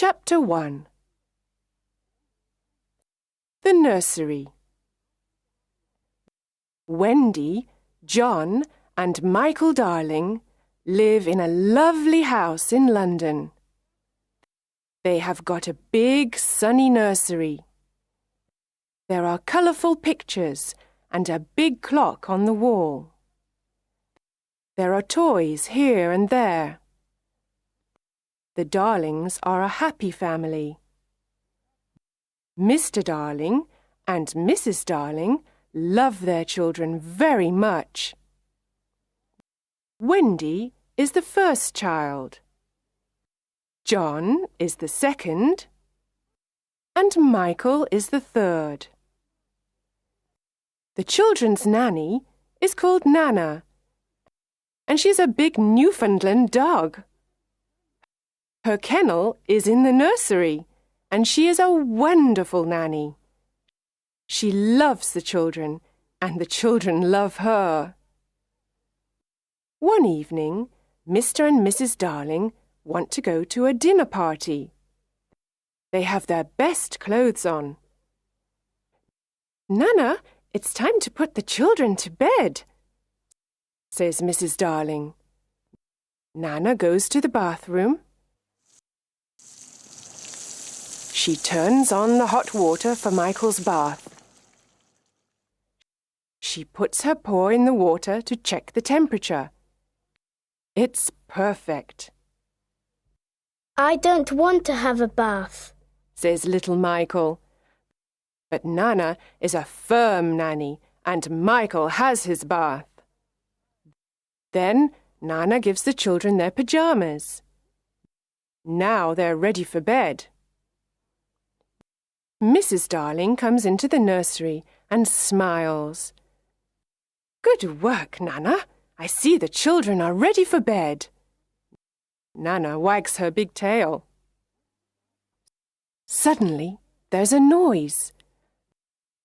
Chapter 1. The Nursery. Wendy, John, and Michael Darling live in a lovely house in London. They have got a big, sunny nursery. There are colourful pictures and a big clock on the wall. There are toys here and there. The Darlings are a happy family. Mr. Darling and Mrs. Darling love their children very much. Wendy is the first child. John is the second. And Michael is the third. The children's nanny is called Nana, and she's a big Newfoundland dog. Her kennel is in the nursery, and she is a wonderful nanny. She loves the children, and the children love her. One evening, Mr. and Mrs. Darling want to go to a dinner party. They have their best clothes on. "Nana, it's time to put the children to bed," says Mrs. Darling. Nana goes to the bathroom. She turns on the hot water for Michael's bath. She puts her paw in the water to check the temperature. It's perfect. "I don't want to have a bath," says little Michael. But Nana is a firm nanny, and Michael has his bath. Then Nana gives the children their pyjamas. Now they're ready for bed. Mrs. Darling comes into the nursery and smiles. "Good work, Nana. I see the children are ready for bed." Nana wags her big tail. Suddenly, there's a noise.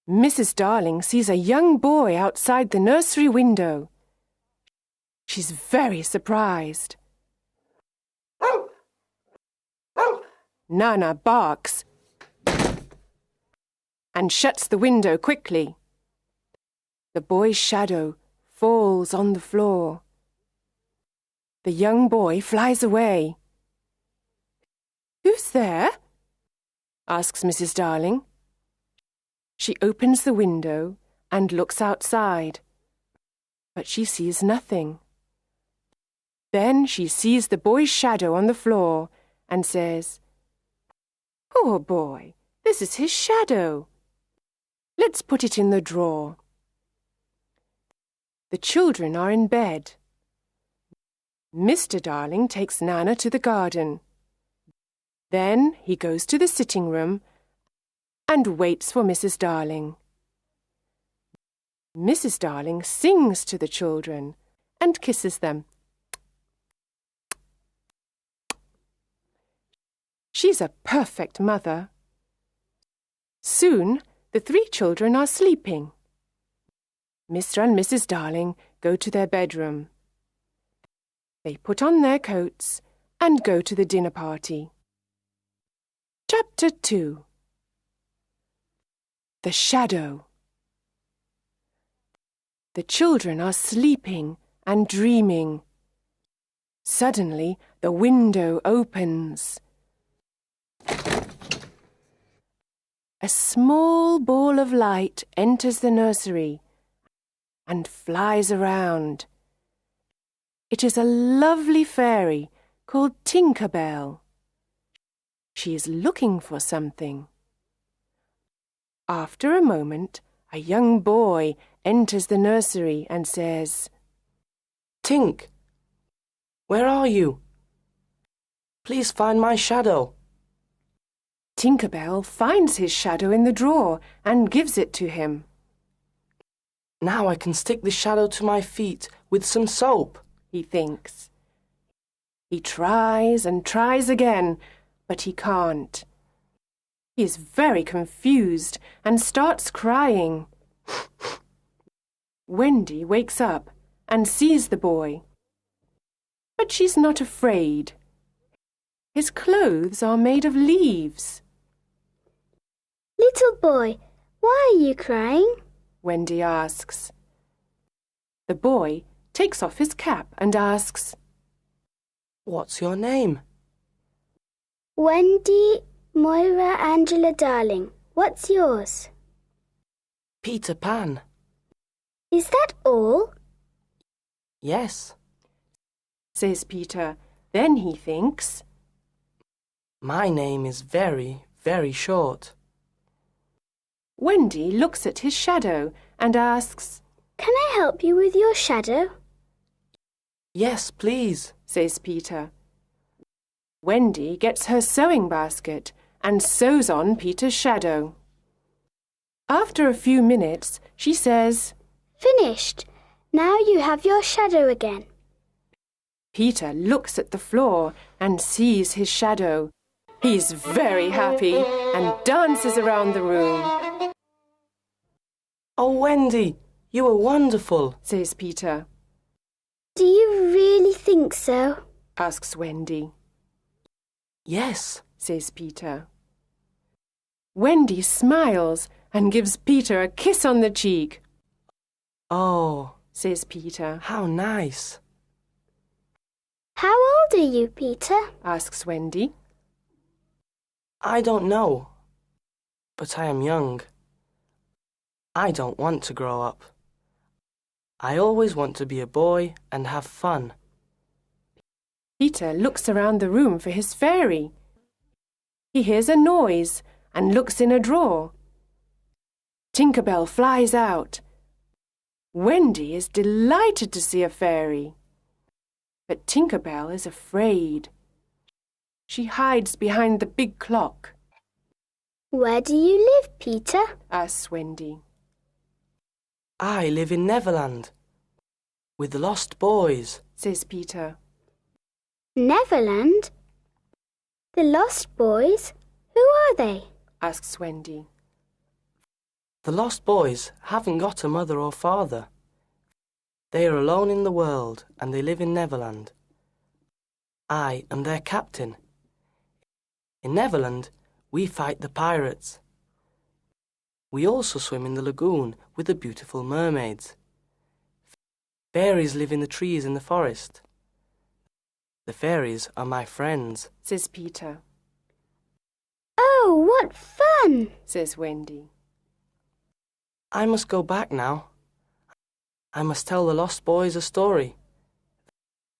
Mrs. Darling sees a young boy outside the nursery window. She's very surprised. Nana barks and shuts the window quickly. The boy's shadow falls on the floor. The young boy flies away. "Who's there?" asks Mrs. Darling. She opens the window and looks outside, but she sees nothing. Then she sees the boy's shadow on the floor and says, "Poor boy, this is his shadow. Let's put it in the drawer." The children are in bed. Mr. Darling takes Nana to the garden. Then he goes to the sitting room and waits for Mrs. Darling. Mrs. Darling sings to the children and kisses them. She's a perfect mother. Soon, the three children are sleeping. Mr. and Mrs. Darling go to their bedroom. They put on their coats and go to the dinner party. Chapter 2. The Shadow. The children are sleeping and dreaming. Suddenly, the window opens. A small ball of light enters the nursery and flies around. It is a lovely fairy called Tinker Bell. She is looking for something. After a moment, a young boy enters the nursery and says, "Tink, where are you? Please find my shadow." Tinker Bell finds his shadow in the drawer and gives it to him. "Now I can stick the shadow to my feet with some soap," he thinks. He tries and tries again, but he can't. He is very confused and starts crying. Wendy wakes up and sees the boy. But she's not afraid. His clothes are made of leaves. Little boy, why are you crying? Wendy asks. The boy takes off his cap and asks, What's your name? Wendy Moira Angela Darling. What's yours? Peter Pan. Is that all? Yes. says Peter. Then he thinks, My name is very, very short. Wendy looks at his shadow and asks, Can I help you with your shadow? Yes, please, says Peter. Wendy gets her sewing basket and sews on Peter's shadow. After a few minutes, she says, Finished. Now you have your shadow again. Peter looks at the floor and sees his shadow. He's very happy and dances around the room. Oh, Wendy, you are wonderful, says Peter. Do you really think so? asks Wendy. Yes, says Peter. Wendy smiles and gives Peter a kiss on the cheek. Oh, says Peter. how nice. How old are you, Peter? asks Wendy. I don't know, but I am young. I don't want to grow up. I always want to be a boy and have fun. Peter looks around the room for his fairy. He hears a noise and looks in a drawer. Tinker Bell flies out. Wendy is delighted to see a fairy. But Tinker Bell is afraid. She hides behind the big clock. Where do you live, Peter? asks Wendy. I live in Neverland with the lost boys, says Peter. Neverland? The Lost Boys? Who are they? asks Wendy. The lost boys haven't got a mother or father. They are alone in the world and they live in Neverland. I am their captain. In Neverland, we fight the pirates. We also swim in the lagoon with the beautiful mermaids. Fairies live in the trees in the forest. The fairies are my friends, says Peter. Oh, what fun! says Wendy. I must go back now. I must tell the lost boys a story.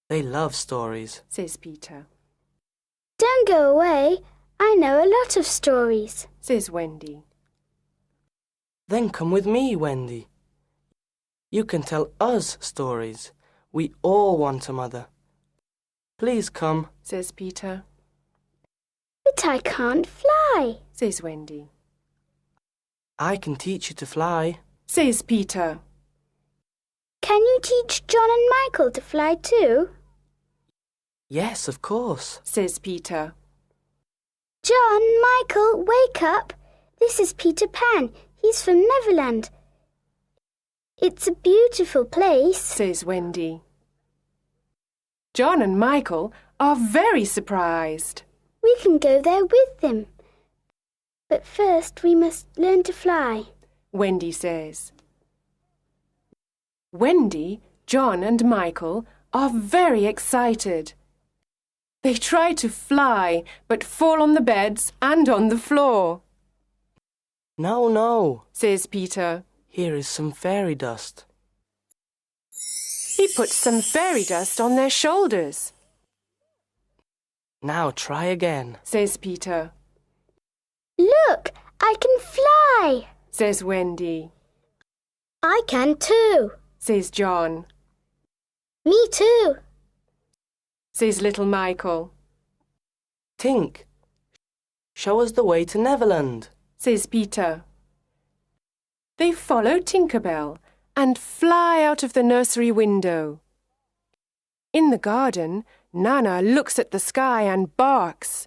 They love stories, says Peter. Don't go away. I know a lot of stories, says Wendy. Then come with me, Wendy. You can tell us stories. We all want a mother. Please come, says Peter. But I can't fly, says Wendy. I can teach you to fly. Says Peter. Can you teach John and Michael to fly too? Yes, of course, says Peter. John, Michael, wake up. This is Peter Pan. He's from Neverland. It's a beautiful place, says Wendy. John and Michael are very surprised. We can go there with them. But first we must learn to fly, Wendy says. Wendy, John and Michael are very excited. They try to fly but fall on the beds and on the floor. No, no, says Peter. here is some fairy dust. He puts some fairy dust on their shoulders. Now try again, says Peter. Look, I can fly, says Wendy. I can too, says John. Me too, says little Michael. Tink, show us the way to Neverland, says Peter. They follow Tinker Bell and fly out of the nursery window. In the garden, Nana looks at the sky and barks.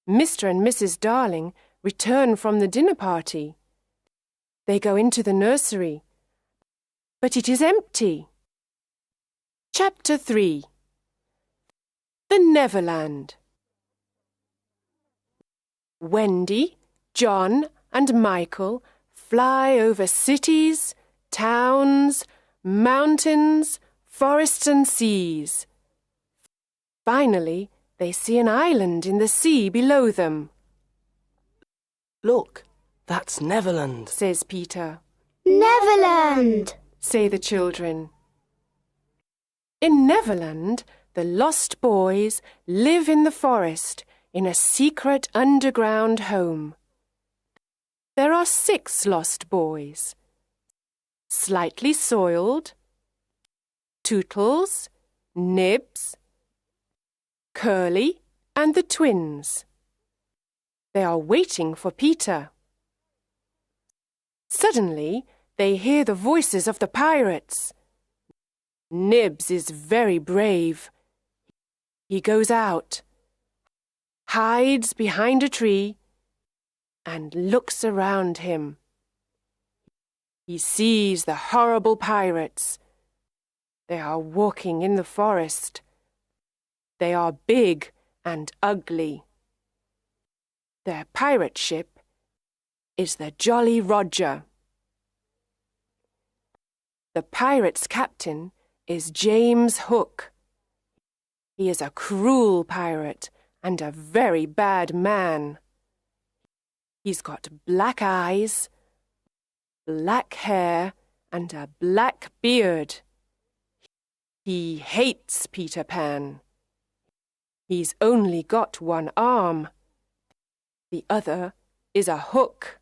Mr. and Mrs. Darling return from the dinner party. They go into the nursery, but it is empty. Chapter 3. The Neverland. Wendy, John, and Michael fly over cities, towns, mountains, forests and seas. Finally, they see an island in the sea below them. Look, that's Neverland, Says Peter. Neverland! Say the children. In Neverland, the lost boys live in the forest in a secret underground home. There are 6 lost boys. Slightly Soiled, Tootles, Nibs, Curly, and the twins. They are waiting for Peter. Suddenly, they hear the voices of the pirates. Nibs is very brave. He goes out, hides behind a tree, and looks around him. He sees the horrible pirates. They are walking in the forest. They are big and ugly. Their pirate ship is the Jolly Roger. The pirates' captain is James Hook. He is a cruel pirate and a very bad man. He's got black eyes, black hair, and a black beard. He hates Peter Pan. He's only got one arm. The other is a hook.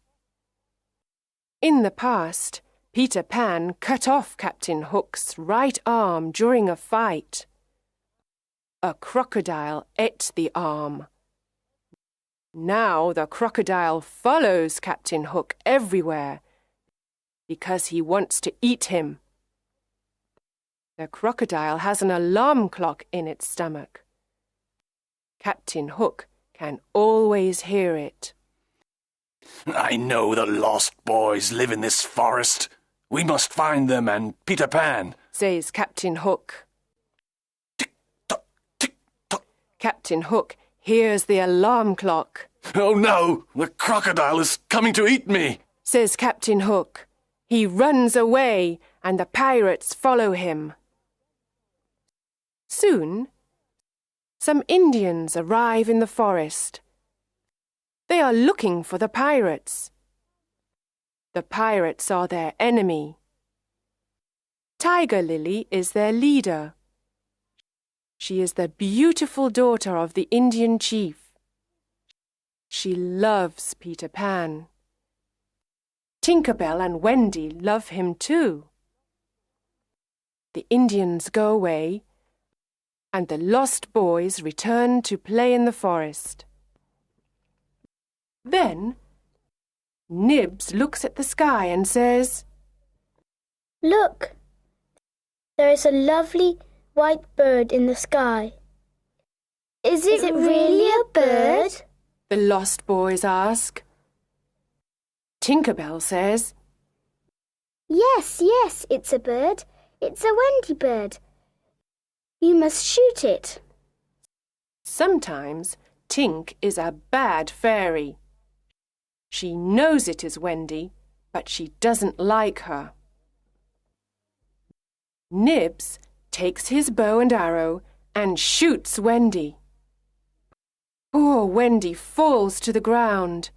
In the past, Peter Pan cut off Captain Hook's right arm during a fight. A crocodile ate the arm. Now the crocodile follows Captain Hook everywhere because he wants to eat him. The crocodile has an alarm clock in its stomach. Captain Hook can always hear it. I know the lost boys live in this forest. We must find them and Peter Pan, says Captain Hook. Tick-tock, tick-tock. Captain Hook hears the alarm clock. Oh no, the crocodile is coming to eat me, Says Captain Hook. He runs away and the pirates follow him. Soon, some Indians arrive in the forest. They are looking for the pirates. The pirates are their enemy. Tiger Lily is their leader. She is the beautiful daughter of the Indian chief. She loves Peter Pan. Tinker Bell and Wendy love him too. The Indians go away, and the lost boys return to play in the forest. Then, Nibs looks at the sky and says, Look, there is a lovely white bird in the sky. Is it really a bird? The lost boys ask. Tinker Bell says, Yes, it's a bird. It's a Wendy bird. You must shoot it. Sometimes Tink is a bad fairy. She knows it is Wendy, but she doesn't like her. Nibs takes his bow and arrow and shoots Wendy. Poor Wendy falls to the ground.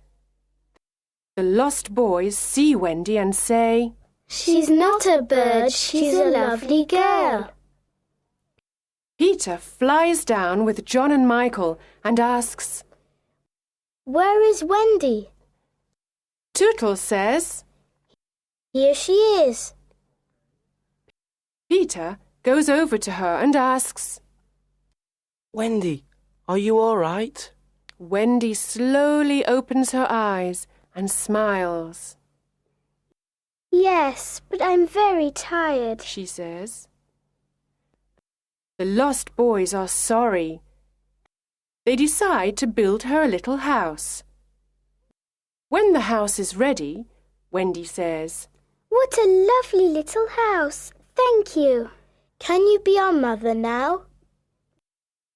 The lost boys see Wendy and say, She's not a bird, she's a lovely girl. Peter flies down with John and Michael and asks, Where is Wendy? Tootles says, Here she is. Peter goes over to her and asks, Wendy, are you all right? Wendy slowly opens her eyes and smiles. Yes, but I'm very tired. She says. The lost boys are sorry. They decide to build her a little house. When the house is ready, Wendy says, What a lovely little house. Thank you. Can you be our mother now?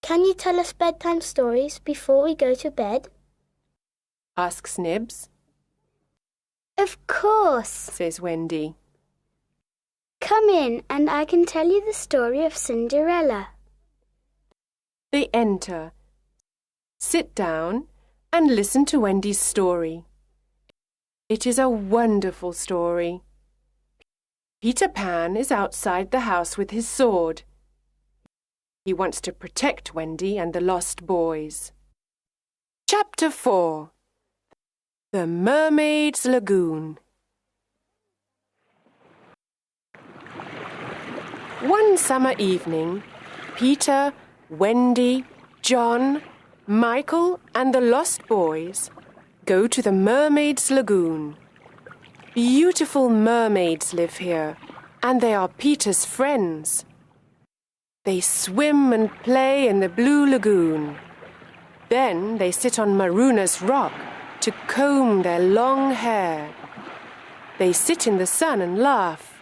Can you tell us bedtime stories before we go to bed? asks Nibs. Of course, Says Wendy. Come in and I can tell you the story of Cinderella. They enter, sit down, and listen to Wendy's story. It is a wonderful story. Peter Pan is outside the house with his sword. He wants to protect Wendy and the lost boys. Chapter 4. The Mermaid's Lagoon. One summer evening, Peter, Wendy, John, Michael and the lost boys go to the Mermaid's Lagoon. Beautiful mermaids live here, and they are Peter's friends. They swim and play in the blue lagoon. Then they sit on Maruna's rock to comb their long hair. They sit in the sun and laugh.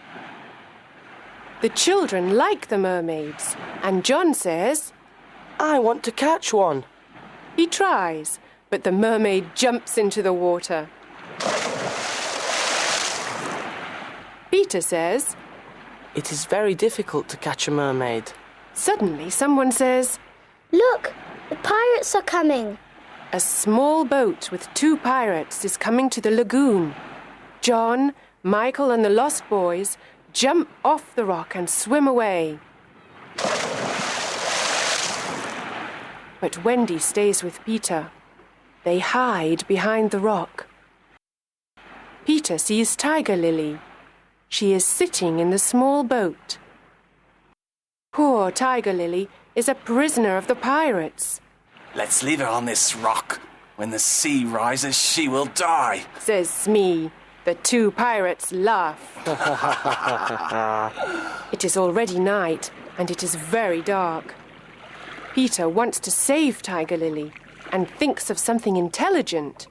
The children like the mermaids, and John says, I want to catch one. He tries, but the mermaid jumps into the water. Peter says, It is very difficult to catch a mermaid. Suddenly someone says, Look, the pirates are coming. a small boat with 2 pirates is coming to the lagoon. John, Michael and the lost boys jump off the rock and swim away. But Wendy stays with Peter. They hide behind the rock. Peter sees Tiger Lily. She is sitting in the small boat. Poor Tiger Lily is a prisoner of the pirates, Let's leave her on this rock. When the sea rises, she will die. says Smee. The 2 pirates laugh. It is already night, and it is very dark. Peter wants to save Tiger Lily and thinks of something intelligent.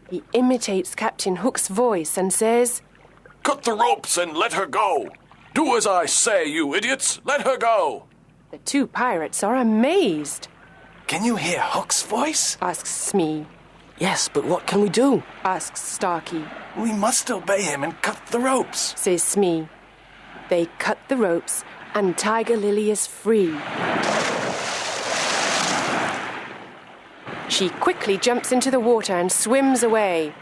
He imitates Captain Hook's voice and says, Cut the ropes and let her go. Do as I say, you idiots. Let her go. The 2 pirates are amazed, Can you hear Hook's voice? asks Smee. Yes, but what can we do? Asks Starkey, We must obey him and cut the ropes. says Smee. They cut the ropes and Tiger Lily is free. She quickly jumps into the water and swims away.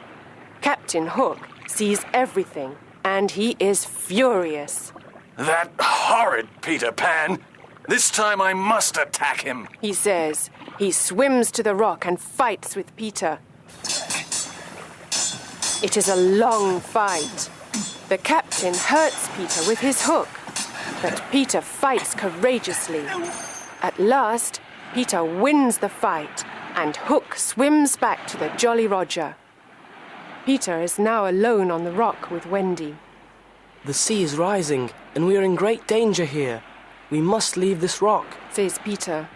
Captain Hook sees everything and he is furious. That horrid Peter Pan. This time I must attack him. He says. He swims to the rock and fights with Peter. It is a long fight. The captain hurts Peter with his hook, but Peter fights courageously. At last, Peter wins the fight, and Hook swims back to the Jolly Roger. Peter is now alone on the rock with Wendy. The sea is rising, and we are in great danger here. We must leave this rock. Says Peter.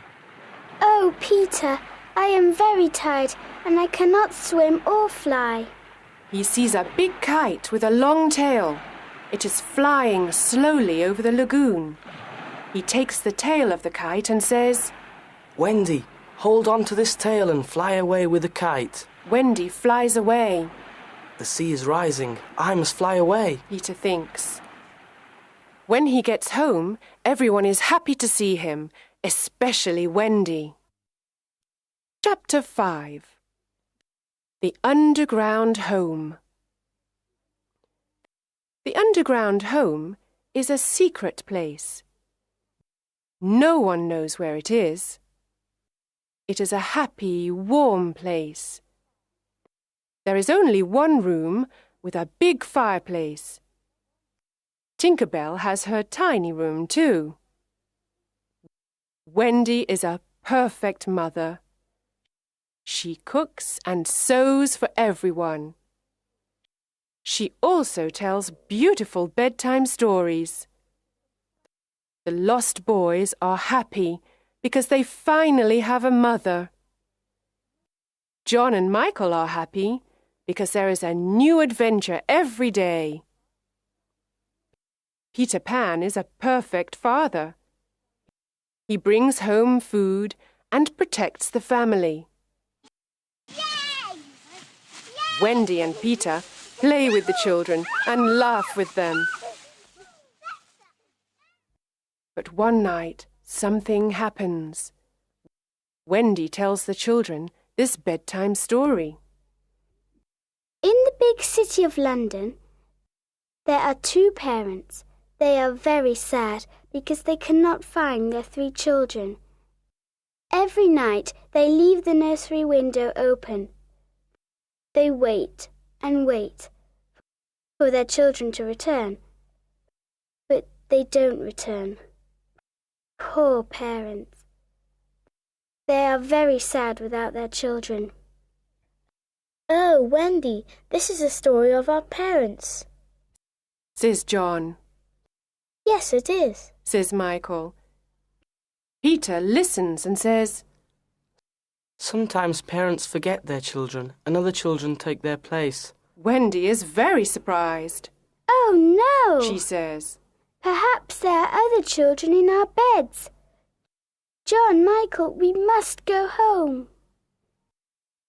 Oh, Peter, I am very tired and I cannot swim or fly. He sees a big kite with a long tail. It is flying slowly over the lagoon. He takes the tail of the kite and says, Wendy, hold on to this tail and fly away with the kite. Wendy flies away. The sea is rising. I must fly away. Peter thinks. When he gets home, everyone is happy to see him, especially Wendy. Chapter 5. The Underground Home. The underground home is a secret place. No one knows where it is. It is a happy, warm place. There is only one room with a big fireplace. Tinker Bell has her tiny room too. Wendy is a perfect mother. She cooks and sews for everyone. She also tells beautiful bedtime stories. The lost boys are happy because they finally have a mother. John and Michael are happy because there is a new adventure every day. Peter Pan is a perfect father. He brings home food and protects the family. Yay! Wendy and Peter play with the children and laugh with them. But one night, something happens. Wendy tells the children this bedtime story. In the big city of London, there are two parents. They are very sad because they cannot find their three children. Every night they leave the nursery window open. They wait and wait for their children to return. But they don't return. Poor parents. They are very sad without their children. Oh, Wendy, this is a story of our parents, says John. Yes, it is, says Michael. Peter listens and says, Sometimes parents forget their children and other children take their place. Wendy is very surprised. Oh, no, She says, Perhaps there are other children in our beds. John, Michael, we must go home.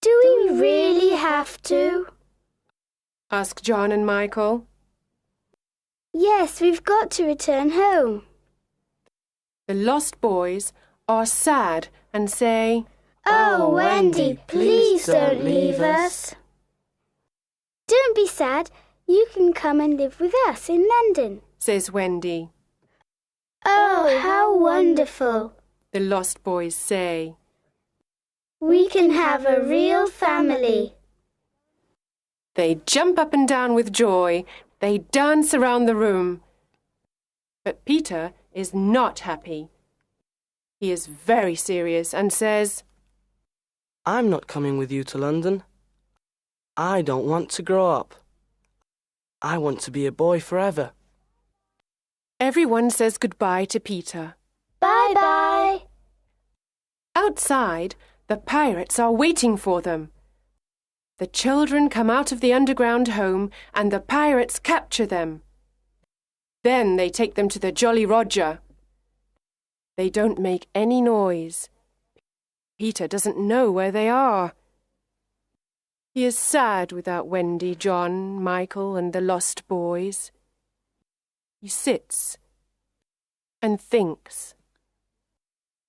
Do we really have to? ask John and Michael. Yes, we've got to return home. The lost boys are sad and say, Oh, Wendy, please don't leave us. Don't be sad. You can come and live with us in London, says Wendy. Oh, how wonderful. The lost boys say. We can have a real family. They jump up and down with joy. They dance around the room. But Peter is not happy. He is very serious and says, I'm not coming with you to London. I don't want to grow up. I want to be a boy forever. Everyone says goodbye to Peter. Bye-bye. Outside, the pirates are waiting for them. The children come out of the underground home and the pirates capture them. Then they take them to the Jolly Roger. They don't make any noise. Peter doesn't know where they are. He is sad without Wendy, John, Michael, and the lost boys. He sits and thinks.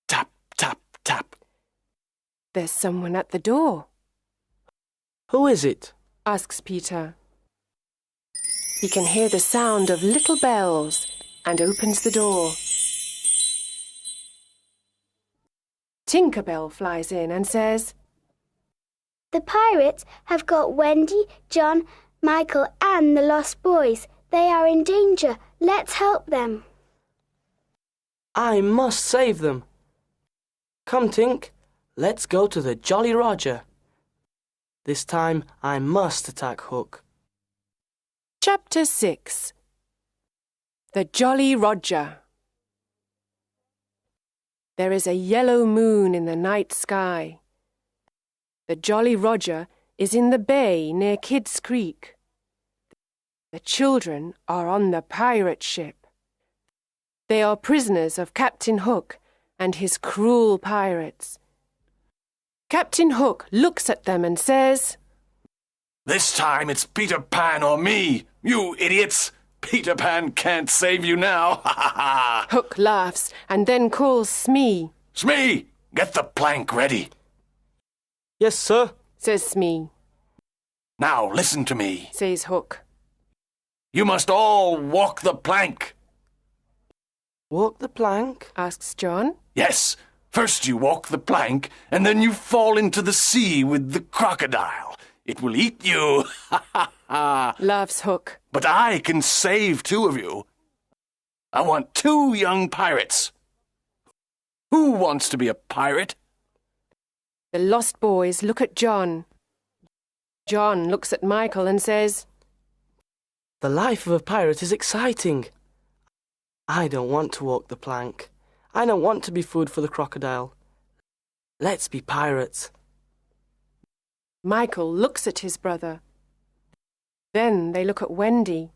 Tap, tap, tap. There's someone at the door, Who is it? asks Peter. He can hear the sound of little bells and opens the door. Tinker Bell flies in and says, The pirates have got Wendy, John, Michael, and the lost boys. They are in danger. Let's help them. I must save them. Come, Tink, let's go to the Jolly Roger. This time I must attack Hook. Chapter 6. The Jolly Roger. There is a yellow moon in the night sky. The Jolly Roger is in the bay near Kidd's Creek. The children are on the pirate ship. They are prisoners of Captain Hook and his cruel pirates. Captain Hook looks at them and says, This time it's Peter Pan or me, you idiots! Peter Pan can't save you now, ha ha ha! Hook laughs and then calls Smee. Smee, get the plank ready. Yes, sir. Says Smee. Now listen to me. Says Hook. You must all walk the plank. Walk the plank? Asks John. Yes, first you walk the plank, and then you fall into the sea with the crocodile. It will eat you, ha ha ha! Laughs Hook. But I can save two of you. I want 2 young pirates. Who wants to be a pirate? The lost boys look at John. John looks at Michael and says, The life of a pirate is exciting. I don't want to walk the plank. I don't want to be food for the crocodile. Let's be pirates. Michael looks at his brother. Then they look at Wendy.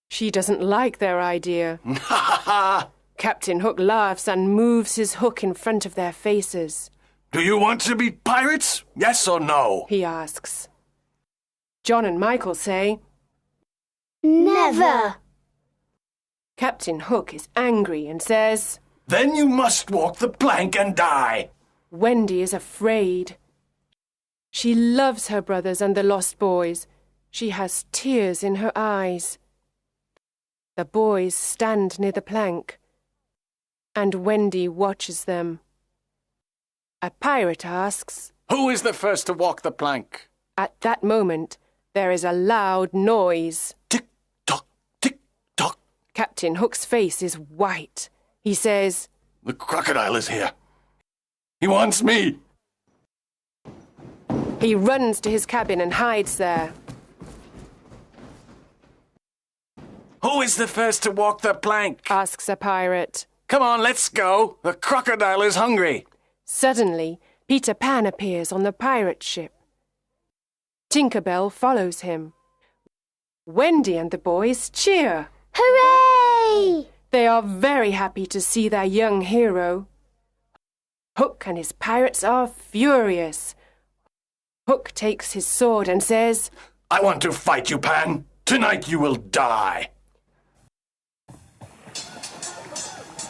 She doesn't like their idea. Ha ha ha! Captain Hook laughs and moves his hook in front of their faces. Do you want to be pirates? Yes or no? He asks. John and Michael say, Never! Captain Hook is angry and says, Then you must walk the plank and die. Wendy is afraid. She loves her brothers and the lost boys. She has tears in her eyes. The boys stand near the plank, and Wendy watches them. A pirate asks, Who is the first to walk the plank? At that moment, there is a loud noise. Tick-tock, tick-tock. Captain Hook's face is white. He says, The crocodile is here. He wants me. He runs to his cabin and hides there. Who is the first to walk the plank? Asks a pirate. Come on, let's go. The crocodile is hungry. Suddenly, Peter Pan appears on the pirate ship. Tinker Bell follows him. Wendy and the boys cheer. Hooray! They are very happy to see their young hero. Hook and his pirates are furious. Hook takes his sword and says, I want to fight you, Pan. Tonight you will die.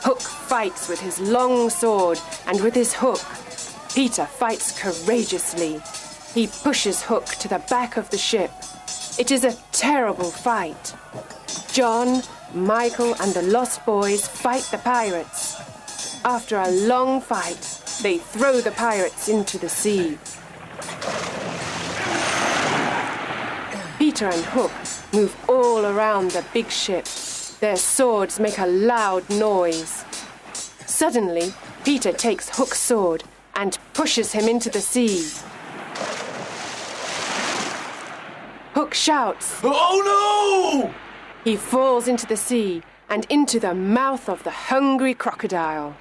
Hook fights with his long sword and with his hook. Peter fights courageously. He pushes Hook to the back of the ship. It is a terrible fight. John, Michael and the lost boys fight the pirates. After a long fight, they throw the pirates into the sea. Peter and Hook move all around the big ship. Their swords make a loud noise. Suddenly, Peter takes Hook's sword and pushes him into the sea. Hook shouts. Oh no! He falls into the sea and into the mouth of the hungry crocodile.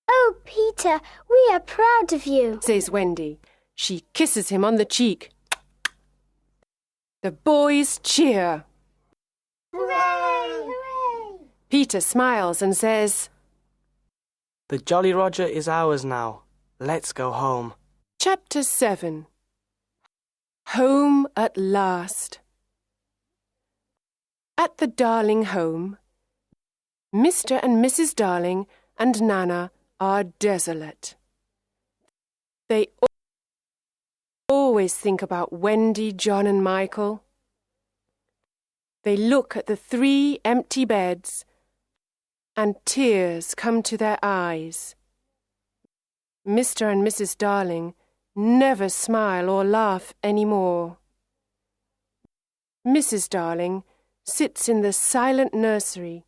Oh, Peter, we are proud of you, Says Wendy. She kisses him on the cheek. The boys cheer. Hooray! Hooray! Peter smiles and says, The Jolly Roger is ours now. Let's go home. Chapter 7. Home at last. At the Darling home, Mr. and Mrs. Darling and Nana are desolate. They always think about Wendy, John and Michael. They look at the 3 empty beds and tears come to their eyes. Mr. and Mrs. Darling never smile or laugh any more. Mrs. Darling sits in the silent nursery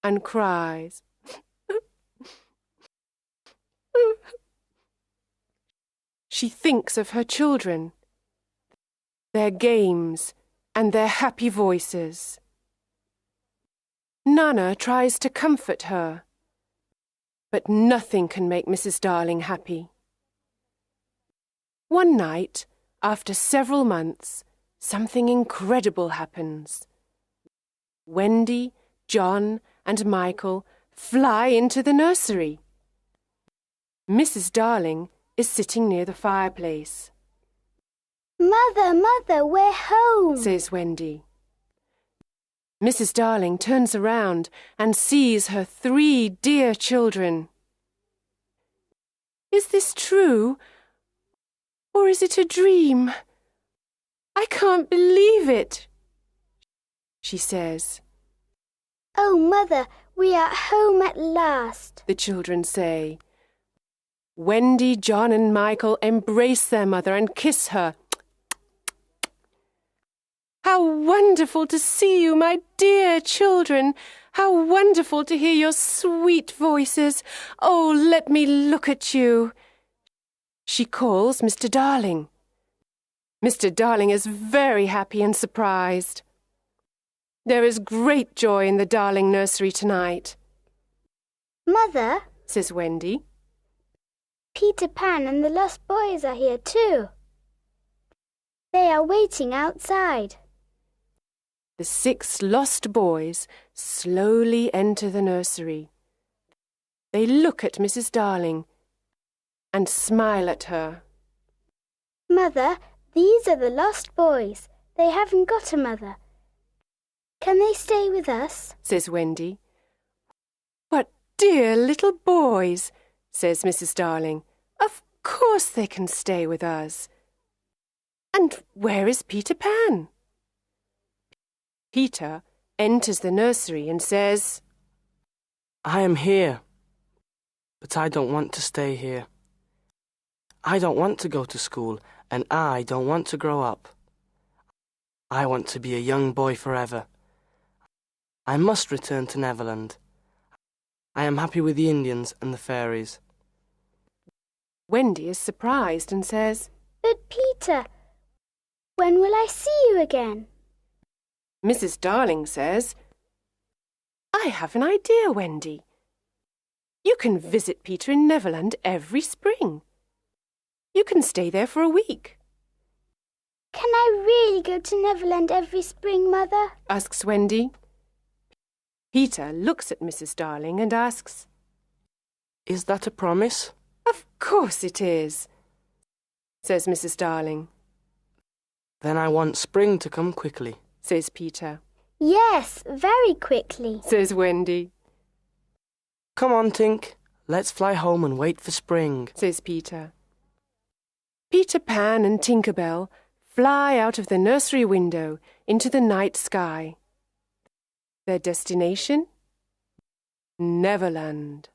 and cries. She thinks of her children, their games and their happy voices. Nana tries to comfort her, but nothing can make Mrs. Darling happy. One night, after several months, something incredible happens. Wendy, John, and Michael fly into the nursery. Mrs. Darling is sitting near the fireplace. Mother, Mother, we're home, Says Wendy. Mrs. Darling turns around and sees her 3 dear children. Is this true? Or is it a dream? I can't believe it, she says. Oh, Mother, we are home at last, The children say. Wendy, John and Michael embrace their mother and kiss her. How wonderful to see you, my dear children! How wonderful to hear your sweet voices! Oh, let me look at you! She calls Mr. Darling. Mr. Darling is very happy and surprised. There is great joy in the Darling nursery tonight. Mother, Says Wendy. Peter Pan and the lost boys are here too. They are waiting outside. The 6 lost boys slowly enter the nursery. They look at Mrs. Darling and smile at her. Mother, these are the lost boys. They haven't got a mother. Can they stay with us? Says Wendy. What dear little boys, says Mrs. Darling. Of course they can stay with us. And where is Peter Pan? Peter enters the nursery and says, I am here, but I don't want to stay here. I don't want to go to school, and I don't want to grow up. I want to be a young boy forever. I must return to Neverland. I am happy with the Indians and the fairies. Wendy is surprised and says, But Peter, when will I see you again? Mrs. Darling says, I have an idea, Wendy. You can visit Peter in Neverland every spring. You can stay there for a week. Can I really go to Neverland every spring, Mother? Asks Wendy. Peter looks at Mrs. Darling and asks, Is that a promise? Of course it is, says Mrs. Darling. Then I want spring to come quickly, says Peter. Yes, very quickly, says Wendy. Come on, Tink. Let's fly home and wait for spring, says Peter. Peter Pan and Tinker Bell fly out of the nursery window into the night sky. Their destination? Neverland.